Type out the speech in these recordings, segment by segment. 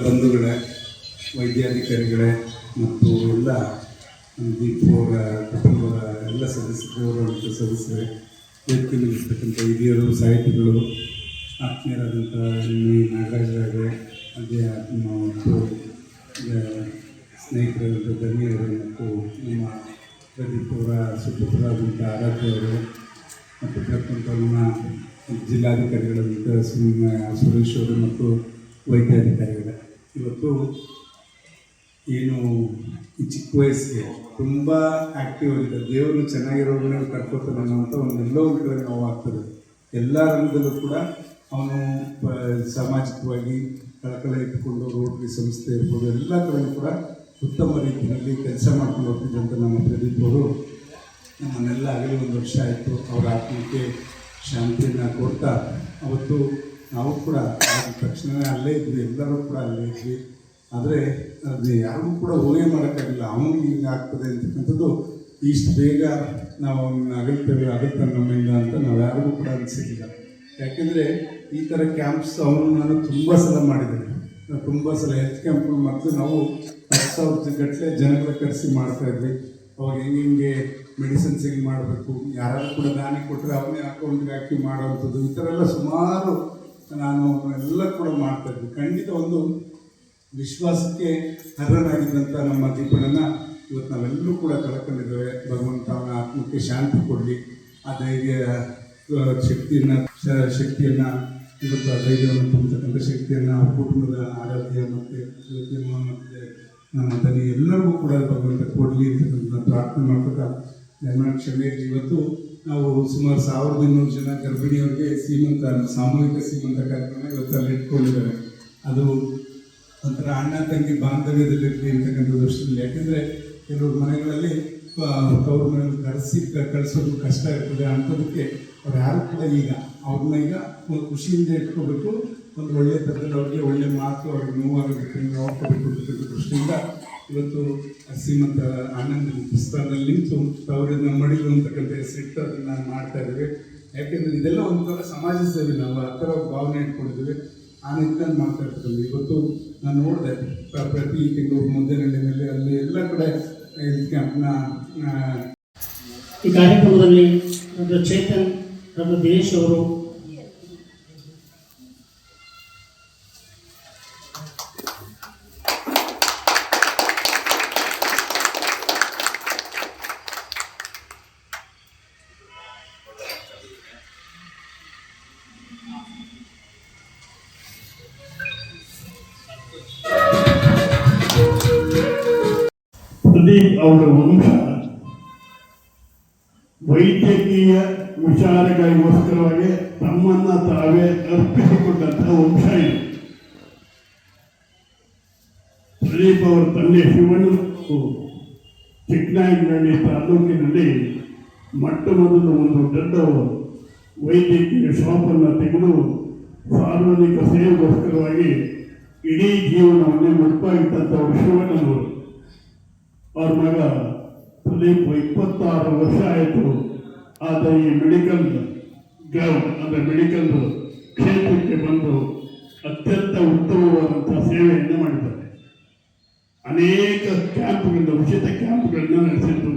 ಬಂಧುಗಳೇ, ವೈದ್ಯಾಧಿಕಾರಿಗಳೇ ಮತ್ತು ಎಲ್ಲ ದೀಪವರ ಕುಟುಂಬದ ಎಲ್ಲ ಸದಸ್ಯರೇ, ವೇದಿಕೆಯಲ್ಲಿರ್ತಕ್ಕಂಥ ಹಿರಿಯರು, ಸಾಹಿತಿಗಳು, ಆತ್ಮೀಯರಾದಂಥ ನಾಗರಾಜರೇ, ಅದೇ ಮತ್ತು ಸ್ನೇಹಿತರಾದಂಥ ಧನ್ಯರು ಮತ್ತು ನಮ್ಮ ಪ್ರದೀಪ್ ಅವರ ಸುಪುತ್ರರಾದಂಥ ಆರಾಧ್ಯ ಅವರು ಮತ್ತು ಪ್ರಥಮ ನಮ್ಮ ಜಿಲ್ಲಾಧಿಕಾರಿಗಳಾದಂಥ ಸುರೇಶ್ ಅವರು ಮತ್ತು ವೈದ್ಯಾಧಿಕಾರಿಗಳೇ, ಇವತ್ತು ಏನು ಈ ಚಿಕ್ಕ ವಯಸ್ಸಿಗೆ ತುಂಬ ಆ್ಯಕ್ಟಿವ್ ಆಗಿದೆ, ದೇವರು ಚೆನ್ನಾಗಿರೋರನ್ನ ಕರ್ಕೋತಾನೆ ಅನ್ನೋಂಥ ಎಲ್ಲೋ ಒಂದು ಕಡೆ ನೋವಾಗ್ತದೆ. ಎಲ್ಲ ರಂಗದಲ್ಲೂ ಕೂಡ ಅವನು ಸಾಮಾಜಿಕವಾಗಿ ಕಳಕಳ ಇಟ್ಕೊಂಡು ರೋಟರಿ ಸಂಸ್ಥೆ ಇರ್ಬೋದು, ಎಲ್ಲ ಕಡೆಯೂ ಕೂಡ ಉತ್ತಮ ರೀತಿಯಲ್ಲಿ ಕೆಲಸ ಮಾಡ್ಕೊಂಡು ಹೋಗ್ತಿದ್ದಂಥ ನಮ್ಮ ಪ್ರದೀಪ್ ಅವರು ನಮ್ಮನ್ನೆಲ್ಲ ಆಗಲಿ 1 ವರ್ಷ ಆಯಿತು. ಅವರ ಆತ್ಮಕ್ಕೆ ಶಾಂತಿಯನ್ನು ಕೊಡ್ತಾ ಅವತ್ತು ನಾವು ಕೂಡ ಆದ ತಕ್ಷಣ ಅಲ್ಲೇ ಇದ್ವಿ, ಎಲ್ಲರೂ ಕೂಡ ಅಲ್ಲೇ ಇದ್ವಿ. ಆದರೆ ಅದು ಯಾರಿಗೂ ಕೂಡ ಊಹೆ ಮಾಡೋಕ್ಕಾಗಿಲ್ಲ ಅವನಿಗೆ ಹಿಂಗೆ ಆಗ್ತದೆ ಅಂತಕ್ಕಂಥದ್ದು. ಇಷ್ಟು ಬೇಗ ನಾವು ಅವನ್ನ ಅಗಲ್ತಾನೆ ನಮ್ಮಿಂದ ಅಂತ ನಾವು ಯಾರಿಗೂ ಕೂಡ ಅನಿಸಿಲ್ಲ. ಯಾಕೆಂದರೆ ಈ ಥರ ಕ್ಯಾಂಪ್ಸ್ ನಾನು ತುಂಬ ಸಲ ಮಾಡಿದ್ದೇನೆ. ತುಂಬ ಸಲ ಹೆಲ್ತ್ ಕ್ಯಾಂಪ್ಗಳು ಮತ್ತು ನಾವು 10,000 ಗಟ್ಟಲೆ ಜನಗಳ ಕರೆಸಿ ಮಾಡ್ತಾಯಿದ್ವಿ. ಅವಾಗ ಹೆಂಗೆ ಮೆಡಿಸಿನ್ಸ್ ಹೆಂಗೆ ಮಾಡಬೇಕು, ಯಾರಾದರೂ ಕೂಡ ದಾನಿ ಕೊಟ್ಟರೆ ಅವನ್ನೇ ಅಕೌಂಟ್ಗೆ ಹಾಕಿ ಮಾಡೋವಂಥದ್ದು, ಈ ಥರ ಎಲ್ಲ ಸುಮಾರು ನಾನು ಎಲ್ಲ ಕೂಡ ಮಾಡ್ತಾಯಿದ್ವಿ. ಖಂಡಿತ ಒಂದು ವಿಶ್ವಾಸಕ್ಕೆ ಅರ್ಹನಾಗಿದ್ದಂಥ ನಮ್ಮ ದೀಪಣ್ಣನ ಇವತ್ತು ನಾವೆಲ್ಲರೂ ಕೂಡ ಕಳ್ಕೊಂಡಿದ್ದೇವೆ. ಭಗವಂತ ಅವನ ಆತ್ಮಕ್ಕೆ ಶಾಂತಿ ಕೊಡಲಿ, ಆ ಧೈರ್ಯ ಶಕ್ತಿಯನ್ನು ಇವತ್ತು ಆ ಧೈರ್ಯವನ್ನು ತುಂಬತಕ್ಕಂಥ ಶಕ್ತಿಯನ್ನು ಅವ್ರ ಕುಟುಂಬದ ಆರಾಧ್ಯ ಮತ್ತು ಮತ್ತು ನಮ್ಮ ತನಿ ಎಲ್ಲರಿಗೂ ಕೂಡ ಭಗವಂತ ಕೊಡಲಿ ಅಂತಕ್ಕಂಥ ಪ್ರಾರ್ಥನೆ ಮಾಡ್ತಾ ಕ್ಷಮೆಯಲ್ಲಿ ಇವತ್ತು ನಾವು ಸುಮಾರು 1200 ಜನ ಗರ್ಭಿಣಿಯವರಿಗೆ ಸಾಮೂಹಿಕ ಸೀಮಂತ ಕಾರ್ಯಕ್ರಮ ಇವತ್ತು ಅಲ್ಲಿ ಇಟ್ಕೊಂಡಿದ್ದಾರೆ. ಅದು ಒಂಥರ ಅಣ್ಣ ತಂಗಿ ಬಾಂಧವ್ಯದಲ್ಲಿರಲಿ ಅಂತಕ್ಕಂಥ ದೃಷ್ಟಿಯಲ್ಲಿ. ಯಾಕೆಂದರೆ ಕೆಲವು ಮನೆಗಳಲ್ಲಿ ತವ್ರ ಮನೆಯಲ್ಲಿ ಕಳಿಸೋದು ಕಷ್ಟ ಇರ್ತದೆ. ಅಂಥದಕ್ಕೆ ಅವ್ರು ಯಾರು ಕೂಡ ಅವ್ರನ್ನ ಒಂದು ಖುಷಿಯಿಂದ ಇಟ್ಕೋಬೇಕು, ಒಂದು ಒಳ್ಳೆಯ ಥರದಲ್ಲಿ ಅವ್ರಿಗೆ ಒಳ್ಳೆಯ ಮಾತು ಅವ್ರಿಗೆ ನೋವಾಗಬೇಕು, ನೋಡ್ಕೋಬೇಕು ಅಂತಕ್ಕಂಥ ದೃಷ್ಟಿಯಿಂದ ಇವತ್ತು ಶ್ರೀಮಂತ ಅಣ್ಣನ ಪುಸ್ತಕದಲ್ಲಿ ನಿಂತು ತವರಿನ ಮಡಿಲು ಅಂತಕ್ಕಂಥ ಹೆಸರಿಟ್ಟು ಅದನ್ನು ಮಾಡ್ತಾ ಇದ್ದೀವಿ. ಯಾಕೆಂದರೆ ಇದೆಲ್ಲ ಒಂಥರ ಸಮಾಜ ಸೇವೆ, ನಾವು ಆ ಥರ ಭಾವನೆ ಇಟ್ಕೊಂಡಿದ್ದೀವಿ. ಆ ನಿಟ್ಟಿನಲ್ಲಿ ಮಾಡ್ತಾ ಇರ್ತೀವಿ. ಇವತ್ತು ನಾನು ನೋಡಿದೆ ಪ್ರತಿ ತಿಂಗಳು ಮುದ್ದೇನಹಳ್ಳಿನಲ್ಲಿ ಅಲ್ಲಿ ಎಲ್ಲ ಕಡೆ ಕ್ಯಾಂಪ್ನ ಈ ಕಾರ್ಯಕ್ರಮದಲ್ಲಿ ಡಾಕ್ಟರ್ ಚೇತನ್, ಡಾಕ್ಟರ್ ದಿನೇಶ್ ಅವರು ಪ್ರದೀಪ್ ಅವರ ವಂಶ ವೈದ್ಯಕೀಯ ವಿಚಾರಗಳಿಗೋಸ್ಕರವಾಗಿ ತಮ್ಮನ್ನ ತಾವೇ ಅರ್ಪಿಸಿಕೊಂಡಂತಹ ವಂಶ ಇದು. ಪ್ರದೀಪ್ ಅವರ ತಂದೆ ಶಿವಣ್ಣ ಚಿಕ್ಕನಾಯಕನಹಳ್ಳಿ ತಾಲೂಕಿನಲ್ಲಿ ಮೊಟ್ಟ ಮೊದಲು ಒಂದು ದೊಡ್ಡ ವೈದ್ಯಕೀಯ ಶಾಪನ್ನು ತೆಗೆದು ಸಾರ್ವಜನಿಕ ಸೇವೆಗೋಸ್ಕರವಾಗಿ ಇಡೀ ಜೀವನವನ್ನೇ ಮುಡುಪಾಗಿಟ್ಟಂಥವ್ರು ಶಿವಣ್ಣನವರು. ಅವ್ರ ಮಗ ಪ್ರದೀಪ್ 26 ವರ್ಷ ಆಯಿತು. ಆದ ಈ ಮೆಡಿಕಲ್ ಅಂದರೆ ಮೆಡಿಕಲ್ ಕ್ಷೇತ್ರಕ್ಕೆ ಬಂದು ಅತ್ಯಂತ ಉತ್ತಮವಾದಂಥ ಸೇವೆಯನ್ನು ಮಾಡಿದ್ದಾರೆ. ಅನೇಕ ಕ್ಯಾಂಪ್ಗಳಿಂದ ಉಚಿತ ಕ್ಯಾಂಪ್ಗಳನ್ನು ನಡೆಸಿದ್ದು,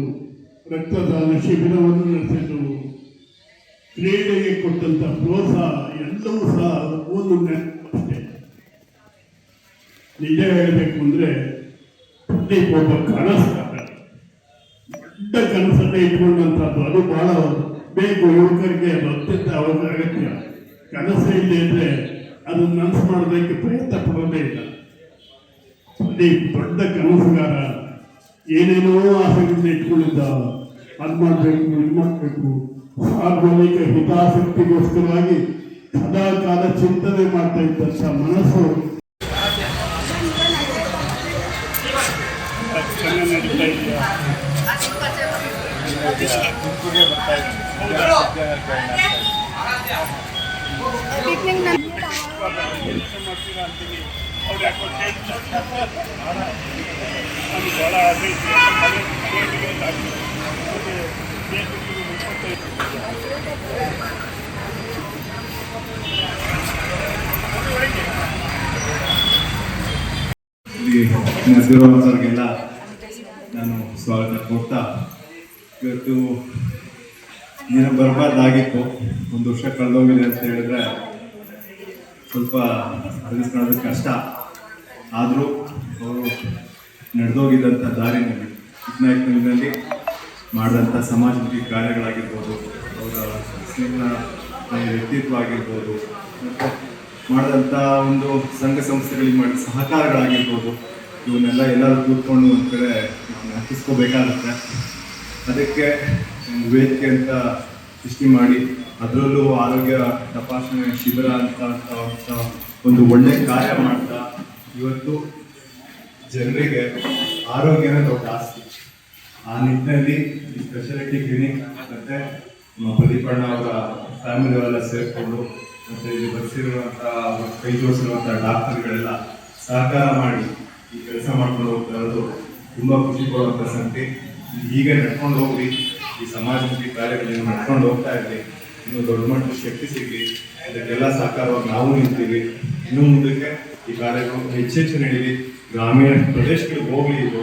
ರಕ್ತದಾನ ಶಿಬಿರವನ್ನು ನಡೆಸಿದ್ದು, ಕ್ರೀಡೆಗೆ ಕೊಟ್ಟಂಥ ಪ್ರೋತ್ಸಾಹ ಎಲ್ಲವೂ ಸಹ ಒಂದು ಅಷ್ಟೇ. ನಿಜ ಹೇಳಬೇಕು ಅಂದರೆ ಪ್ರದೀಪ್ ಒಬ್ಬ ಕನಸುಗಾರ, ದೊಡ್ಡ ಕನಸನ್ನೇ ಇಟ್ಕೊಂಡಂಥದ್ದು. ಅದು ಬಹಳ ಬೇಕು ಯುವಕರಿಗೆ, ಅದು ಅತ್ಯಂತ ಅಗತ್ಯ. ಕನಸು ಇಲ್ಲ ಅಂದರೆ ಅದನ್ನು ನನಸು ಮಾಡೋದಕ್ಕೆ ಪ್ರಯತ್ನ ಪಡೋದೇ ಇಲ್ಲ. ಪ್ರದೀಪ್ ದೊಡ್ಡ ಕನಸುಗಾರ, ಏನೇನೋ ಆಸೆಗಳನ್ನ ಇಟ್ಕೊಂಡಿದ್ದ. ಅದು ಮಾಡಬೇಕು, ಇದು ಮಾಡಬೇಕು, ಸಾರ್ವಜನಿಕ ಹಿತಾಸಕ್ತಿಗೋಸ್ಕರವಾಗಿ ಸದಾ ಕಾಲ ಚಿಂತನೆ ಮಾಡ್ತಾ ಇದ್ದಂಥ ಮನಸ್ಸು ನಡೀತಾ ಇದೆಯಾ? ತುಮಕೂರಿಗೆ ಬರ್ತಾ ಇಲ್ಲಿ ನೆರೆದಿರುವಂಥವ್ರಿಗೆಲ್ಲ ನಾನು ಸ್ವಾಗತ ಕೊಡ್ತಾ, ಇವತ್ತು ದಿನ ಬರಬಾರ್ದಾಗಿತ್ತು, 1 ವರ್ಷ ಕಳೆದೋಗಿದೆ ಅಂತ ಹೇಳಿದ್ರೆ ಸ್ವಲ್ಪ ತಿಳಿಸ್ಕೊಳ್ಳೋದು ಕಷ್ಟ. ಆದರೂ ಅವರು ನಡೆದೋಗಿದ್ದಂಥ ದಾರಿನಲ್ಲಿ ಚಿಕ್ಕನಾಯಕನಲ್ಲಿ ಮಾಡಿದಂಥ ಸಮಾಜಮುಖಿ ಕಾರ್ಯಗಳಾಗಿರ್ಬೋದು, ಅವರ ಸ್ನೇಹ ವ್ಯಕ್ತಿತ್ವ ಆಗಿರ್ಬೋದು, ಮತ್ತು ಮಾಡಿದಂಥ ಒಂದು ಸಂಘ ಸಂಸ್ಥೆಗಳಿಗೆ ಮಾಡಿದ ಸಹಕಾರಗಳಾಗಿರ್ಬೋದು, ಇವನ್ನೆಲ್ಲ ಎಲ್ಲರೂ ಕೂತ್ಕೊಂಡು ಒಂದು ಕಡೆ ನಾವು ನೆನಪಿಸ್ಕೋಬೇಕಾಗುತ್ತೆ. ಅದಕ್ಕೆ ಒಂದು ವೇದಿಕೆ ಅಂತ ಸೃಷ್ಟಿ ಮಾಡಿ ಅದರಲ್ಲೂ ಆರೋಗ್ಯ ತಪಾಸಣೆ ಶಿಬಿರ ಅಂತ ಒಂದು ಒಳ್ಳೆಯ ಕಾರ್ಯ ಮಾಡ್ತಾ ಇವತ್ತು ಜನರಿಗೆ ಆರೋಗ್ಯನೇ ದೊಡ್ಡ ಆಸ್ತಿ. ಆ ನಿಟ್ಟಿನಲ್ಲಿ ಈ ಸ್ಪೆಷಾಲಿಟಿ ಕ್ಲಿನಿಕ್ ಮತ್ತು ಪ್ರದೀಪಣ್ಣ ಅವರ ಫ್ಯಾಮಿಲಿ ಅವರೆಲ್ಲ ಸೇರಿಕೊಂಡು ಮತ್ತು ಇಲ್ಲಿ ಬರ್ಸಿರುವಂಥ ಕೈ ಜೋಡಿಸಿರುವಂಥ ಡಾಕ್ಟರ್ಗಳೆಲ್ಲ ಸಹಕಾರ ಮಾಡಿ ಈ ಕೆಲಸ ಮಾಡ್ಕೊಂಡು ಹೋಗ್ತಾ ಇರೋದು ತುಂಬ ಖುಷಿ ಕೊಡುವಂಥ ಸಂಗತಿ. ಹೀಗೆ ನಡ್ಕೊಂಡು ಹೋಗ್ರಿ, ಈ ಸಮಾಜಮುಖಿ ಕಾರ್ಯಗಳನ್ನು ನಡ್ಕೊಂಡು ಹೋಗ್ತಾ ಇರಲಿ, ಇನ್ನೂ ದೊಡ್ಡ ಮಟ್ಟದ ಶಕ್ತಿ ಸಿಗಲಿ. ಇದಕ್ಕೆಲ್ಲ ಸಹಕಾರವಾಗಿ ನಾವು ನಿಂತೀವಿ. ಇನ್ನೂ ಮುಂದಕ್ಕೆ ಈ ಕಾರ್ಯಗಳು ಹೆಚ್ಚೆಚ್ಚು ನಡೀಲಿ, ಗ್ರಾಮೀಣ ಪ್ರದೇಶಗಳಿಗೆ ಹೋಗಲಿ. ಇದು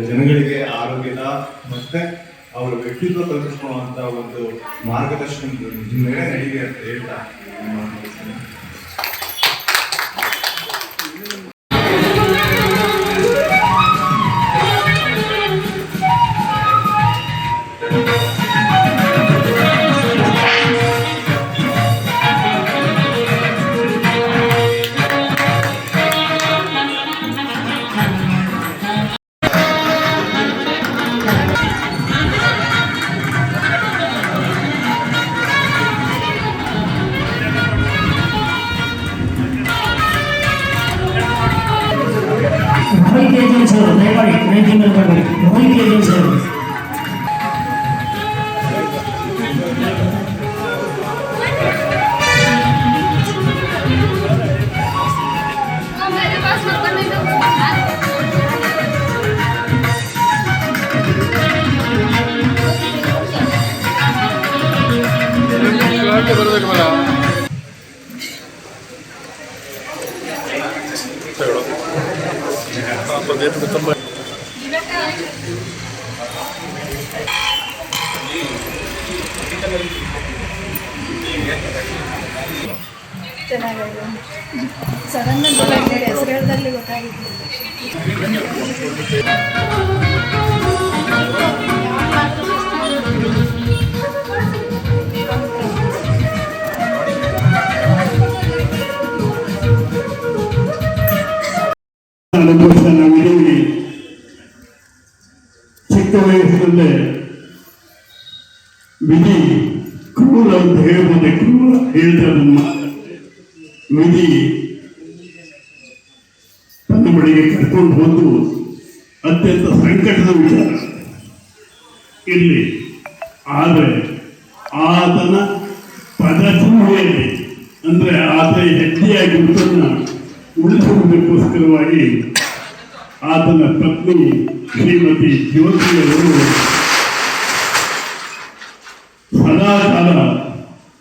ಜನಗಳಿಗೆ ಆರೋಗ್ಯದ ಮತ್ತು ಅವರ ವ್ಯಕ್ತಿತ್ವ ಕಲ್ಪಿಸ್ಕೊಳ್ಳುವಂಥ ಒಂದು ಮಾರ್ಗದರ್ಶನ ಮೇಲೆ ನಡೀಲಿ ಅಂತ ಹೇಳ್ತಾ ರೋಹಿತ್ ಏಜೆನ್ಸಿ ಅವರು ದಯಮಾಡಿ ನೈಜಿ ಮೇಲೆ ಬರಬೇಡಿ. ರೋಹಿತ್ ಏಜೆನ್ಸಿ ಅವರು ಚೆನ್ನಾಗಿದೆ. ಸಡನ್ ಹೆಸರುಗಳಲ್ಲಿ ಗೊತ್ತಾಗಿತ್ತು. ನಾವಿದ್ದೀವಿ. ಚಿಕ್ಕ ವಯಸ್ಸಿನಲ್ಲೇ ವಿಧಿ ಕ್ರೂರ ಅಂತ ಹೇಳ್ಬೋದೆ, ಕ್ರೂರ ಹೇಳ್ತಾರೆ. ವಿಧಿ ತನ್ನ ಬಳಿಗೆ ಕರ್ಕೊಂಡು ಹೋದ್ದು ಅತ್ಯಂತ ಸಂಕಟದ ವಿಚಾರ ಇಲ್ಲಿ. ಆದರೆ ಆತನ ಪದಚೂರಿಯಲ್ಲಿ ಅಂದರೆ ಆತ ಹೆಜ್ಜೆಯ ಗುರುತನ್ನು ಉಳಿಸುವುದಕ್ಕೋಸ್ಕರವಾಗಿ ಆತನ ಪತ್ನಿ ಶ್ರೀಮತಿ ಜ್ಯೋತಿಯವರು ಸದಾಕಾಲ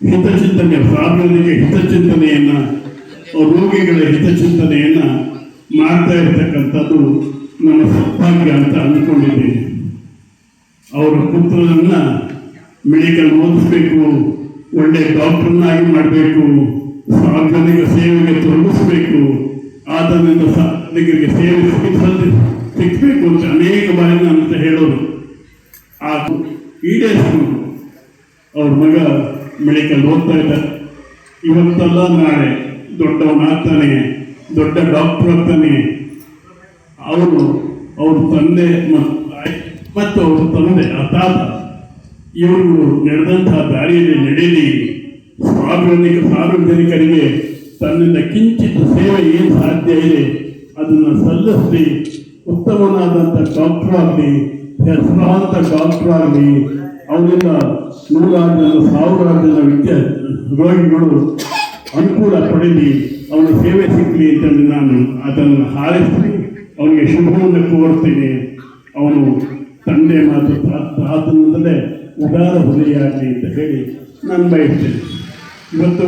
ಹಿತಚಿಂತನೆ, ಸಾರ್ವಜನಿಕ ಹಿತಚಿಂತನೆಯನ್ನ, ರೋಗಿಗಳ ಹಿತಚಿಂತನೆಯನ್ನ ಮಾಡ್ತಾ ಇರತಕ್ಕಂಥದ್ದು ನಮ್ಮ ಸೌಭಾಗ್ಯ ಅಂತ ಅಂದ್ಕೊಂಡಿದ್ದೇನೆ. ಅವರ ಪುತ್ರನನ್ನ ಮೆಡಿಕಲ್ ಓದಿಸ್ಬೇಕು, ಒಳ್ಳೆ ಡಾಕ್ಟರ್ನಾಗಿ ಮಾಡಬೇಕು, ಸಾರ್ವಜನಿಕ ಸೇವೆಗೆ ತೊಡಗಿಸ್ಬೇಕು, ಆತನಿಂದ ಸಾರ್ವಜನಿಕರಿಗೆ ಸೇವೆ ಸಿಗಬೇಕು ಅಂತ ಅನೇಕ ಬಾರಿ ಅಂತ ಹೇಳೋರು. ಆ ಈಡೇರಿಸ್ಕೊಂಡು ಅವ್ರ ಮಗ ಮೆಡಿಕಲ್ ಓದ್ತಾ ಇದ್ದಾರೆ. ಇವತ್ತಲ್ಲ ನಾಳೆ ದೊಡ್ಡವನಾಗ್ತಾನೆ, ದೊಡ್ಡ ಡಾಕ್ಟರ್ ಆಗ್ತಾನೆ. ಅವರು ಅವ್ರ ತಂದೆ ಮತ್ತು ಅವ್ರ ತಂದೆ ಆ ತಾತ ಇವರು ನಡೆದಂತಹ ದಾರಿಯಲ್ಲಿ ನಡೆಯಲಿ, ಸಾರ್ವಜನಿಕರಿಗೆ ತನ್ನಿಂದ ಕಿಂಚಿತ್ ಸೇವೆ ಏನು ಸಾಧ್ಯ ಇದೆ ಅದನ್ನು ಸಲ್ಲಿಸಿ ಉತ್ತಮನಾದಂಥ ಡಾಕ್ಟರ್ ಆಗಲಿ, ಹೆಸರಾಂತ ಡಾಕ್ಟರ್ ಆಗಲಿ, ಅವರಿಂದ ನೂರಾರು ಜನ ಸಾವಿರಾರು ಜನ ರೋಗಿಗಳು ಅನುಕೂಲ ಪಡೆದು ಅವನ ಸೇವೆ ಸಿಗಲಿ ಅಂತಂದು ನಾನು ಅದನ್ನು ಹಾರೈಸ್ತೀನಿ. ಅವನಿಗೆ ಶುಭವನ್ನು ಕೋರ್ತೀನಿ. ಅವನು ತಂದೆ ಮಾತು ಆತನಿಂದಲೇ ಉದಾರ ಹೃದಯ ಆಗಲಿ ಅಂತ ಹೇಳಿ ನಾನು ಬಯಸ್ತೇನೆ. ಇವತ್ತು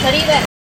ಸರಿ ಇದೆ.